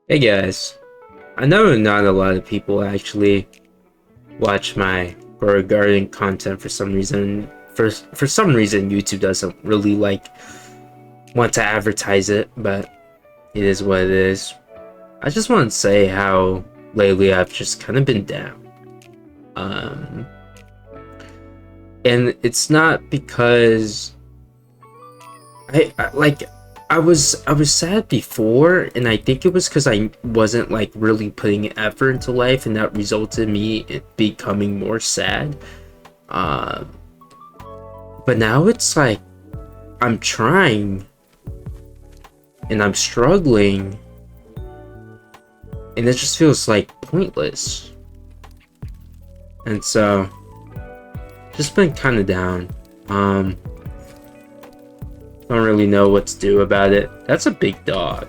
Hey guys, I know not a lot of people actually watch my garden content for some reason. For some reason, YouTube doesn't really want to advertise it, but it is what it is. I just want to say how lately I've just kind of been down. Um, and it's not because I was sad before, and I think it was because I wasn't like really putting effort into life, and that resulted in me becoming more sad. Uh, but now it's like I'm trying and I'm struggling, and it just feels like pointless. And so, just been kind of down. Don't really know what to do about it. That's a big dog.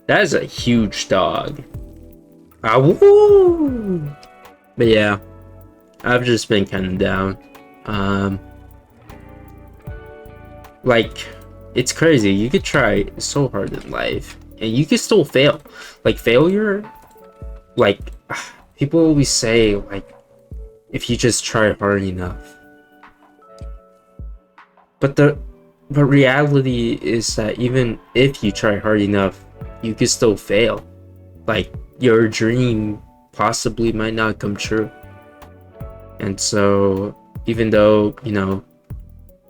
That is a huge dog. Ah, woo! But yeah, I've just been kind of down. Um, like, it's crazy. You could try so hard in life, and you could still fail. Like, failure, like, people always say, like, if you just try hard enough. But reality is that even if you try hard enough, you could still fail. Like, your dream possibly might not come true. And so, even though,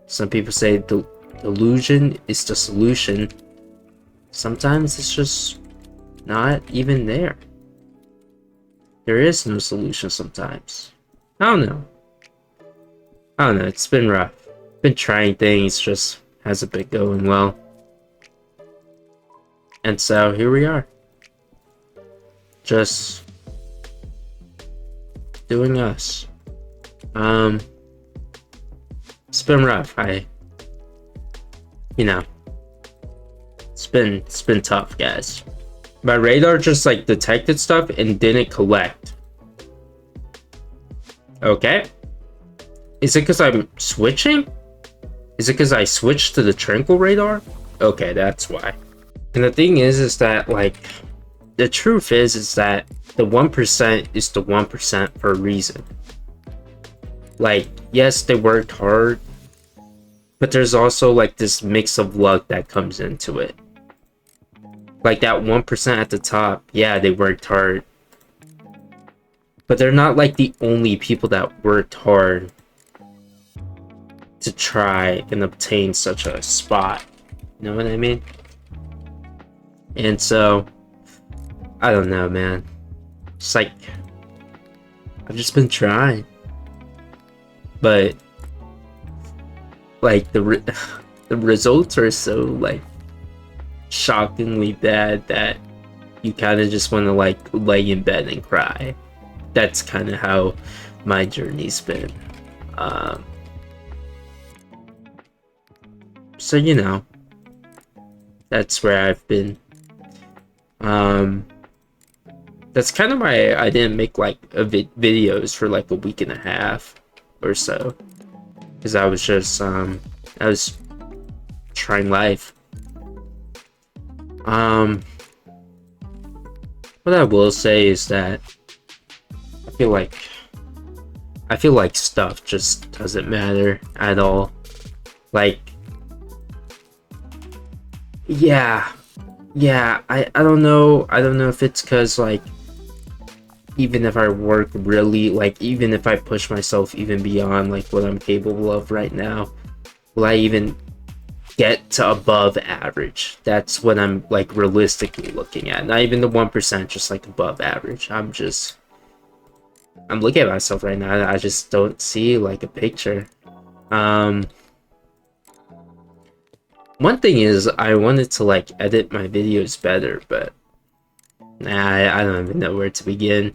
some people say the illusion is the solution, sometimes it's just not even there. There is no solution sometimes. I don't know. It's been rough. Been trying things, just hasn't been going well. And so here we are. Just doing us. It's been rough. It's been tough, guys. My radar just like detected stuff and didn't collect. Okay. Is it because I'm switching? Is it because I switched to the tranquil radar? Okay, that's why. And the thing is that like, the truth is that the 1% is the 1% for a reason. Like, yes, they worked hard, but there's also like this mix of luck that comes into it. Like that 1% at the top, yeah, they worked hard, but they're not like the only people that worked hard to try and obtain such a spot. You know what I mean? And so, I don't know, man. It's like, I've just been trying. But, like, the results are so, like, shockingly bad that you kind of just want to, like, lay in bed and cry. That's kind of how my journey's been. So, that's where I've been. That's kind of why I didn't make like videos for like a week and a half or so, because I was just I was trying life. What I will say is that I feel like stuff just doesn't matter at all. Like, yeah, I don't know if it's because like, even if I work really, like, even if I push myself even beyond like what I'm capable of right now, will I even get to above average? That's what I'm like realistically looking at. Not even the 1%, just like above average. I'm looking at myself right now. I just don't see like a picture. One thing is I wanted to like edit my videos better, but I don't even know where to begin.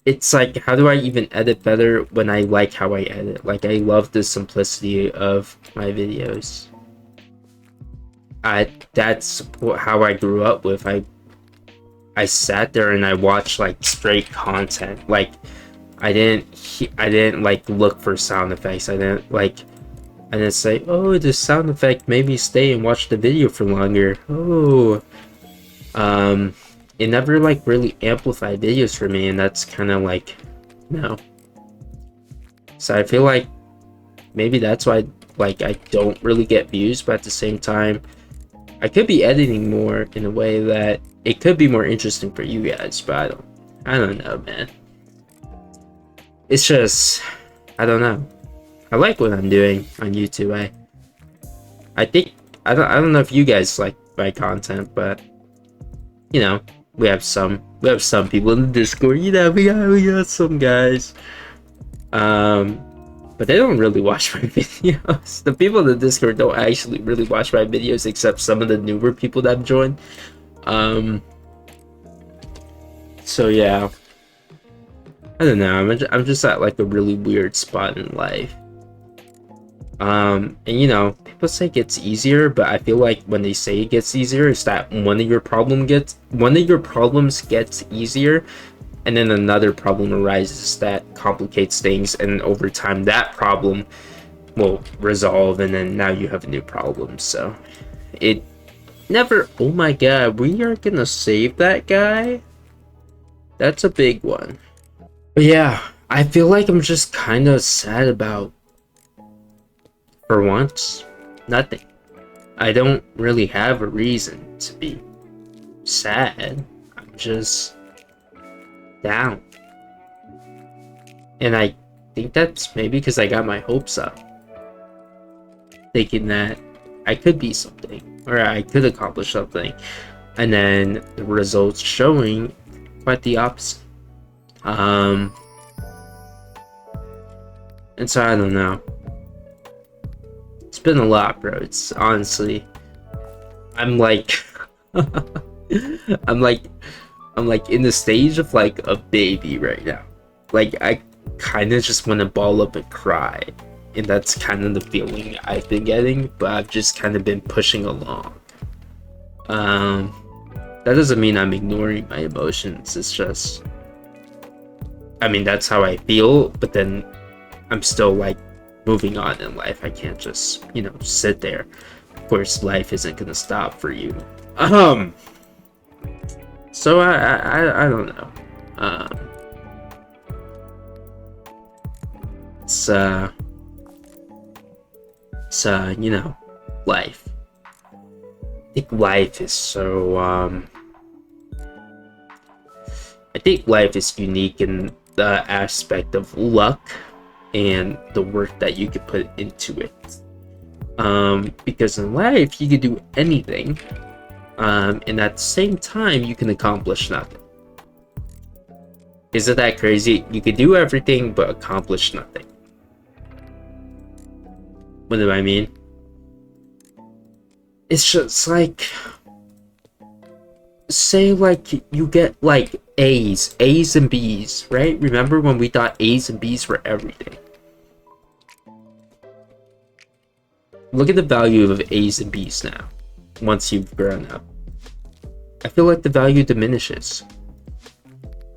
It's like, how do I even edit better when I like how I edit? Like, I love the simplicity of my videos. That's how I grew up with. I sat there and I watched like straight content. Like, I didn't like look for sound effects. I didn't say, oh, the sound effect made me stay and watch the video for longer. Oh, It never like really amplified videos for me, and that's kind of like, no. So I feel like maybe that's why like I don't really get views, but at the same time, I could be editing more in a way that it could be more interesting for you guys, but I don't know, man. It's just, I don't know. I like what I'm doing on YouTube. I think I don't know if you guys like my content, but you know, we have some people in the Discord. You know, we got some guys. But they don't really watch my videos. The people in the Discord don't actually really watch my videos, except some of the newer people that have joined. So yeah, I don't know. I'm just at like a really weird spot in life. And you know, people say it gets easier, but I feel like when they say it gets easier, it's that one of your problems gets easier, and then another problem arises that complicates things, and over time that problem will resolve, and then now you have a new problem. So it never, oh my god, we are gonna save that guy. That's a big one. But yeah, I feel like I'm just kind of sad about, for once, nothing. I don't really have a reason to be sad. I'm just down. And I think that's maybe because I got my hopes up, thinking that I could be something, or I could accomplish something, and then the results showing quite the opposite. And so I don't know. It's been a lot, bro. It's honestly, I'm like I'm like in the stage of like a baby right now. Like I kind of just want to ball up and cry, and that's kind of the feeling I've been getting, but I've just kind of been pushing along. That doesn't mean I'm ignoring my emotions. It's just, I mean, that's how I feel, but then I'm still like moving on in life. I can't just, you know, sit there. Of course, life isn't gonna stop for you. So I don't know. It's you know, life. I think life is so I think life is unique in the aspect of luck and the work that you could put into it. Because in life you could do anything, and at the same time you can accomplish nothing. Isn't that crazy? You could do everything but accomplish nothing. What do I mean? It's just like, say like you get like A's and B's, right? Remember when we thought A's and B's were everything? Look at the value of A's and B's now, once you've grown up. I feel like the value diminishes.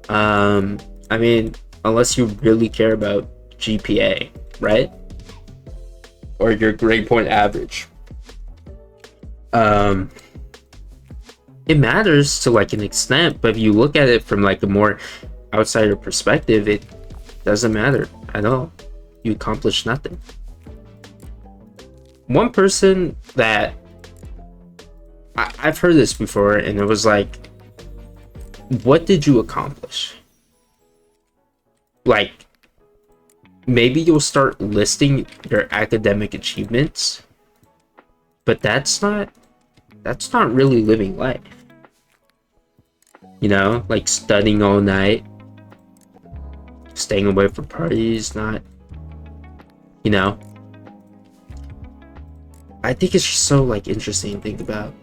I mean, unless you really care about GPA, right? Or your grade point average. It matters to like an extent, but if you look at it from like a more outsider perspective, it doesn't matter at all. You accomplish nothing. One person that I've heard this before, and it was like, what did you accomplish? Like, maybe you'll start listing your academic achievements, but that's not really living life. You know, like studying all night, staying away from parties, not, you know. I think it's just so like interesting to think about.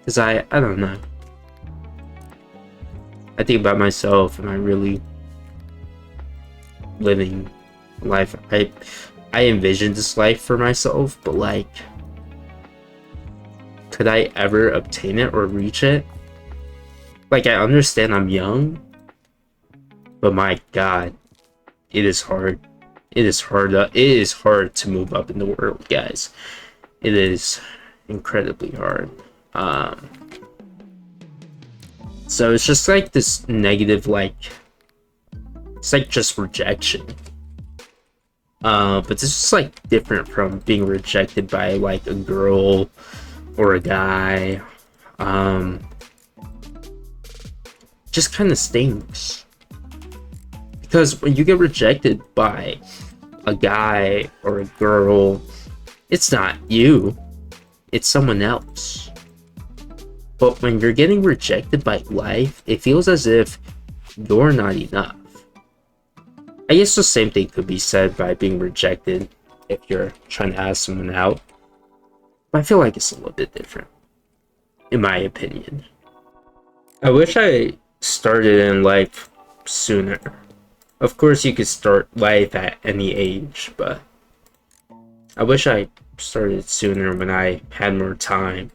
Cause I don't know. I think about myself, am I really living life? I envisioned this life for myself, but like, could I ever obtain it or reach it? Like, I understand I'm young, but my god, it is hard. It is hard to move up in the world, guys. It is incredibly hard. Um, so it's just like this negative, like, it's like just rejection. But this is like different from being rejected by like a girl or a guy. Just kind of stings. Because when you get rejected by a guy or a girl, it's not you, it's someone else. But when you're getting rejected by life, it feels as if you're not enough. I guess the same thing could be said by being rejected if you're trying to ask someone out. But I feel like it's a little bit different, in my opinion. I wish I started in life sooner. Of course, you could start life at any age, but I wish I started sooner when I had more time.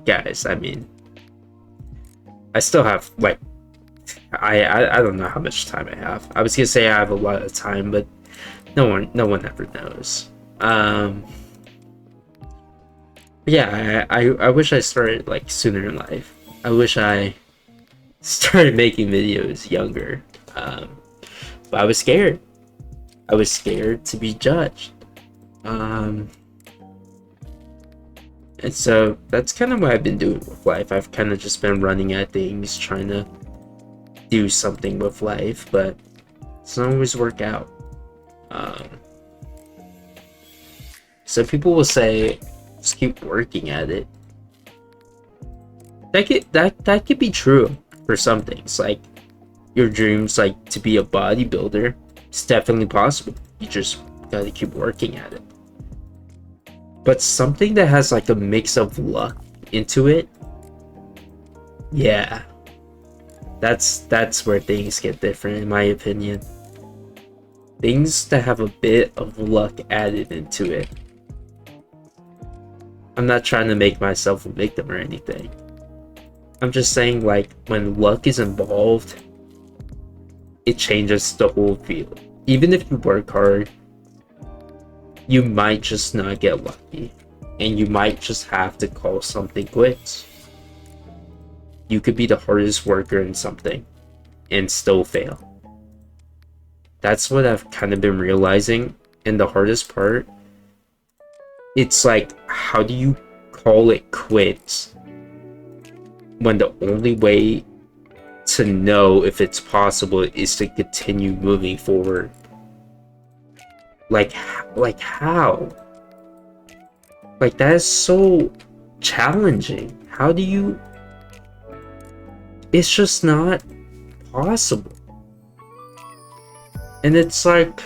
Guys, I mean, I still have like, I don't know how much time I have. I was gonna say I have a lot of time, but no one ever knows. Yeah, I wish I started like sooner in life. I wish I started making videos younger. But I was scared. I was scared to be judged. And so that's kind of what I've been doing with life. I've kind of just been running at things, trying to do something with life, but it doesn't always work out. So people will say, just keep working at it. That could be true for some things. Like your dreams, like to be a bodybuilder, it's definitely possible. You just gotta keep working at it. But something that has like a mix of luck into it, yeah, that's where things get different, in my opinion. Things that have a bit of luck added into it. I'm not trying to make myself a victim or anything. I'm just saying, like, when luck is involved, it changes the whole field. Even if you work hard, you might just not get lucky, and you might just have to call something quits. You could be the hardest worker in something and still fail. That's what I've kind of been realizing, and the hardest part, it's like, how do you call it quits when the only way to know if it's possible is to continue moving forward? Like how? Like, that is so challenging. How do you... It's just not possible. And it's like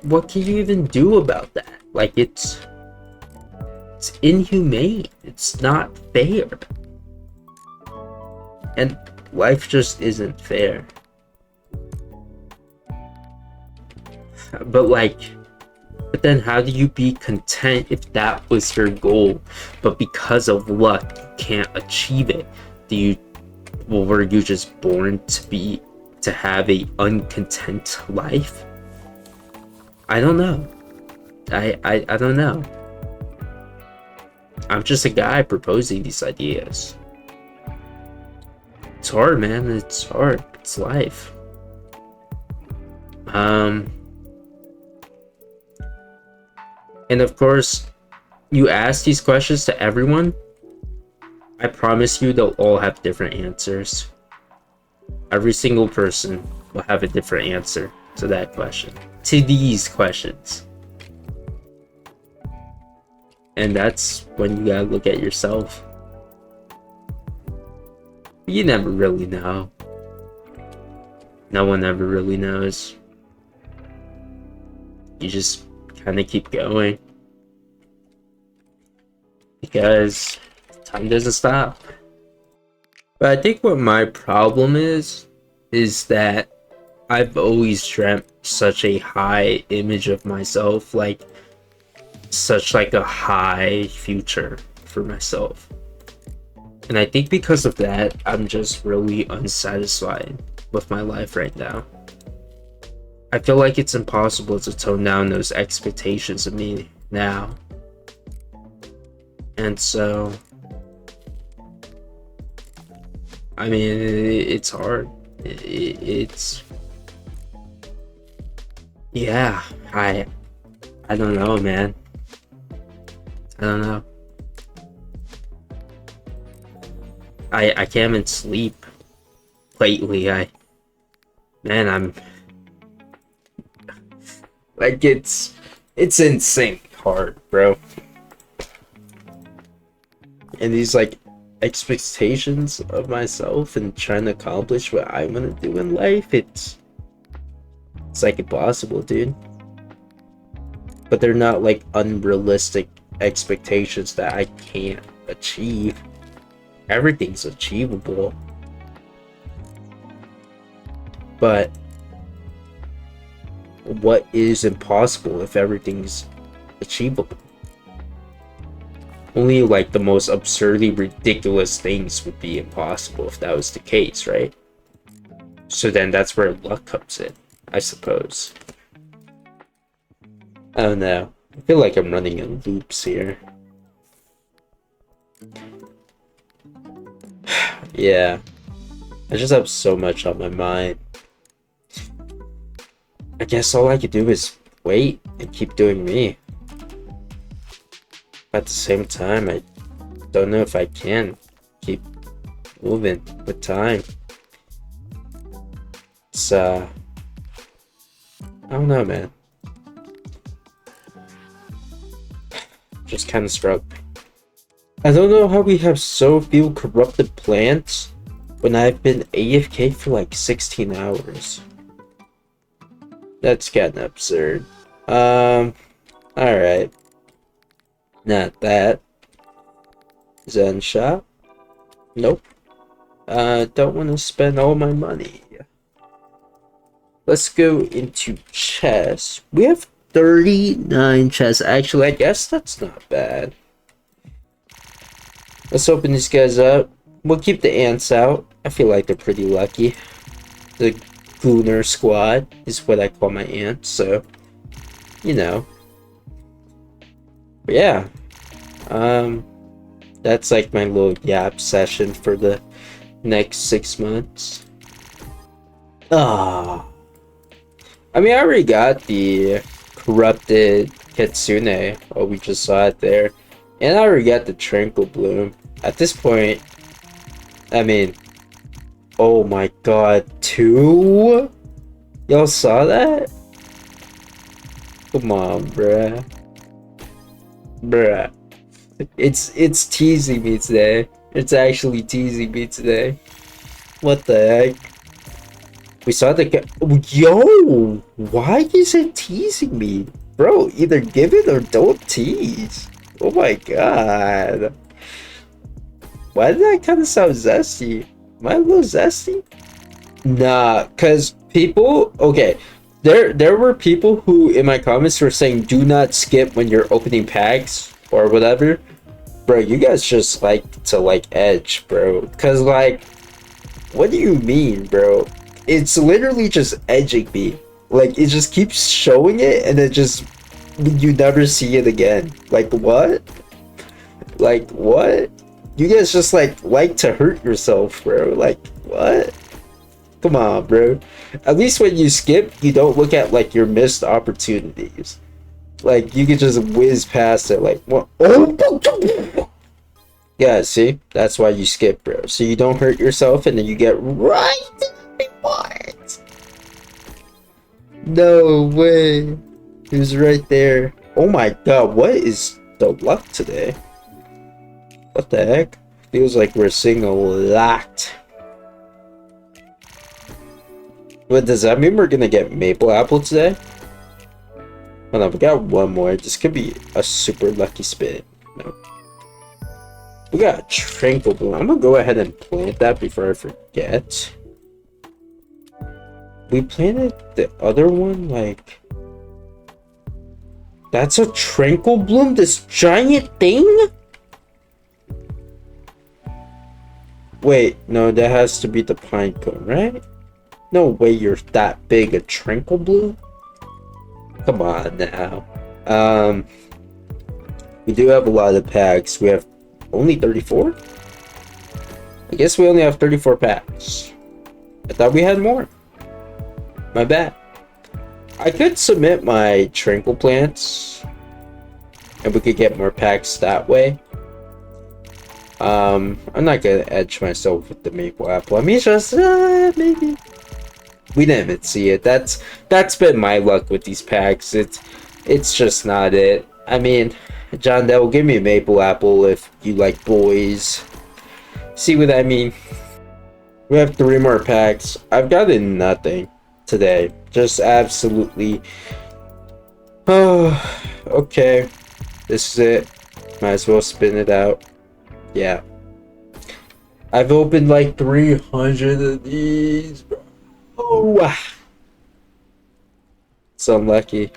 what can you even do about that? Like, it's inhumane. It's not fair. And life just isn't fair. But then how do you be content if that was your goal, but because of luck you can't achieve it? Were you just born to have a uncontent life? I don't know. I don't know. I'm just a guy proposing these ideas. It's hard, man. It's hard. It's life. And of course, you ask these questions to everyone, I promise you they'll all have different answers. Every single person will have a different answer to that question, to these questions. And that's when you gotta look at yourself. You never really know. No one ever really knows. You just kind of keep going, because time doesn't stop. But I think what my problem is that I've always dreamt such a high image of myself, like such like a high future for myself. And I think because of that, I'm just really unsatisfied with my life right now. I feel like it's impossible to tone down those expectations of me now. And so, I mean, it's hard. It's, yeah, I don't know, man. I don't know. I can't even sleep lately. I'm like, it's insane hard, bro. And these like expectations of myself and trying to accomplish what I want to do in life, it's like impossible, dude. But they're not like unrealistic expectations that I can't achieve. Everything's achievable. But what is impossible if everything's achievable? Only like the most absurdly ridiculous things would be impossible if that was the case, right? So then that's where luck comes in, I suppose. I don't know. I feel like I'm running in loops here. Yeah. I just have so much on my mind. I guess all I could do is wait and keep doing me. At the same time, I don't know if I can keep moving with time. It's, I don't know, man. Just kind of struggling. I don't know how we have so few corrupted plants when I've been AFK for like 16 hours. That's kind of absurd. Alright. Not that. Zen shop. Nope. Don't want to spend all my money. Let's go into chess. We have 39 chests. Actually, I guess that's not bad. Let's open these guys up. We'll keep the ants out. I feel like they're pretty lucky. The Gooner squad is what I call my ants, so you know. But yeah. That's like my little yap session for the next 6 months. Ah. I mean, I already got the corrupted Kitsune. Oh, we just saw it there. And I already got the Tranquil Bloom. At this point, I mean, oh my god, 2? Y'all saw that? Come on, bruh. Bruh. It's teasing me today. It's actually teasing me today. What the heck? We saw the yo, why is it teasing me? Bro, either give it or don't tease. Oh my god. Why did that kind of sound zesty? Am I a little zesty? Nah, cause people, okay, there were people who in my comments were saying do not skip when you're opening packs or whatever. Bro, you guys just like to like edge, bro. Cause like, what do you mean, bro? It's literally just edging me. Like, it just keeps showing it and it just, you never see it again. Like, what? Like, what? You guys just like to hurt yourself, bro. Like, what? Come on, bro. At least when you skip, you don't look at like your missed opportunities. Like, you can just whiz past it. Like, what? Oh! Yeah, see? That's why you skip, bro. So you don't hurt yourself and then you get right to the reward. No way. He was right there. Oh my god, what is the luck today? What the heck? Feels like we're seeing a lot. What does that mean? We're gonna get maple apple today? Hold on, we got one more. This could be a super lucky spin. No. We got a Tranquil Bloom. I'm gonna go ahead and plant that before I forget. We planted the other one, like... That's a Tranquil Bloom? This giant thing? Wait, no, that has to be the pine cone, right? No way you're that big, a Tranquil Bloom? Come on now. We do have a lot of packs. We have only 34? I guess we only have 34 packs. I thought we had more. My bad. I could submit my tranquil plants and we could get more packs that way. I'm not gonna edge myself with the maple apple. I mean, just maybe we didn't even see it. That's been my luck with these packs. It's just not it. I mean, John Devil, give me a maple apple if you like boys. See what I mean? We have 3 more packs. I've gotten nothing today. Just absolutely. Oh, okay. This is it. Might as well spin it out. Yeah. I've opened like 300 of these, bro. Oh, it's unlucky.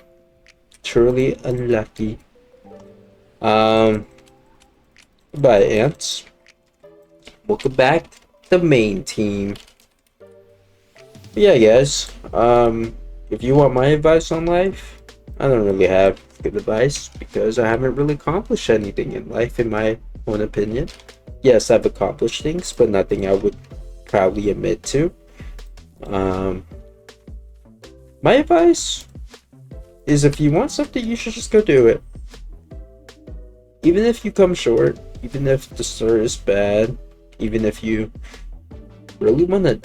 Truly unlucky. Goodbye, ants. Welcome back to the main team. But yeah, guys. If you want my advice on life, I don't really have good advice because I haven't really accomplished anything in life, in my own opinion. Yes, I've accomplished things, but nothing I would proudly admit to. My advice is if you want something, you should just go do it. Even if you come short, even if the start is bad, even if you really want to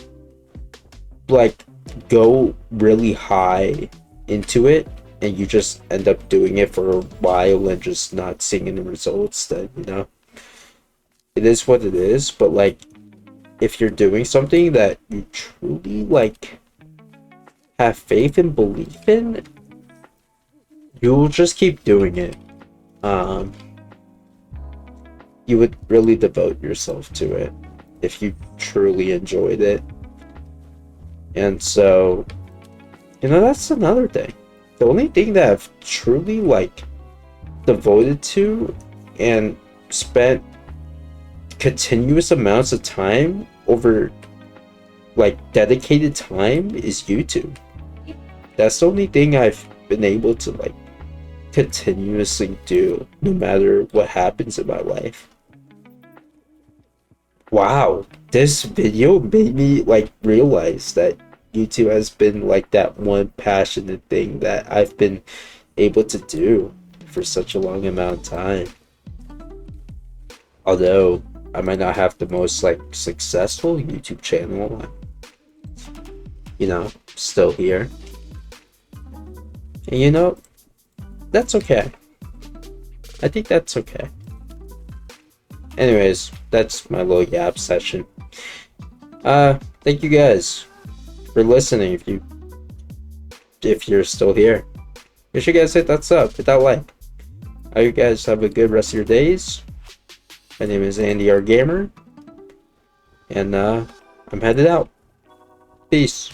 like go really high into it and you just end up doing it for a while and just not seeing any results, then it is what it is. But like, if you're doing something that you truly like have faith and belief in, you'll just keep doing it. You would really devote yourself to it if you truly enjoyed it. And so, that's another thing. The only thing that I've truly like devoted to and spent continuous amounts of time over like dedicated time is YouTube. That's the only thing I've been able to like continuously do no matter what happens in my life. Wow, this video made me like realize that YouTube has been like that one passionate thing that I've been able to do for such a long amount of time. Although I might not have the most like successful YouTube channel, still here. And that's okay. I think that's okay. Anyways, that's my little yap session. Thank you guys for listening. If you're still here, make sure you guys hit that sub, hit that like. I hope you guys have a good rest of your days. My name is AndyAreGamer, and I'm headed out. Peace.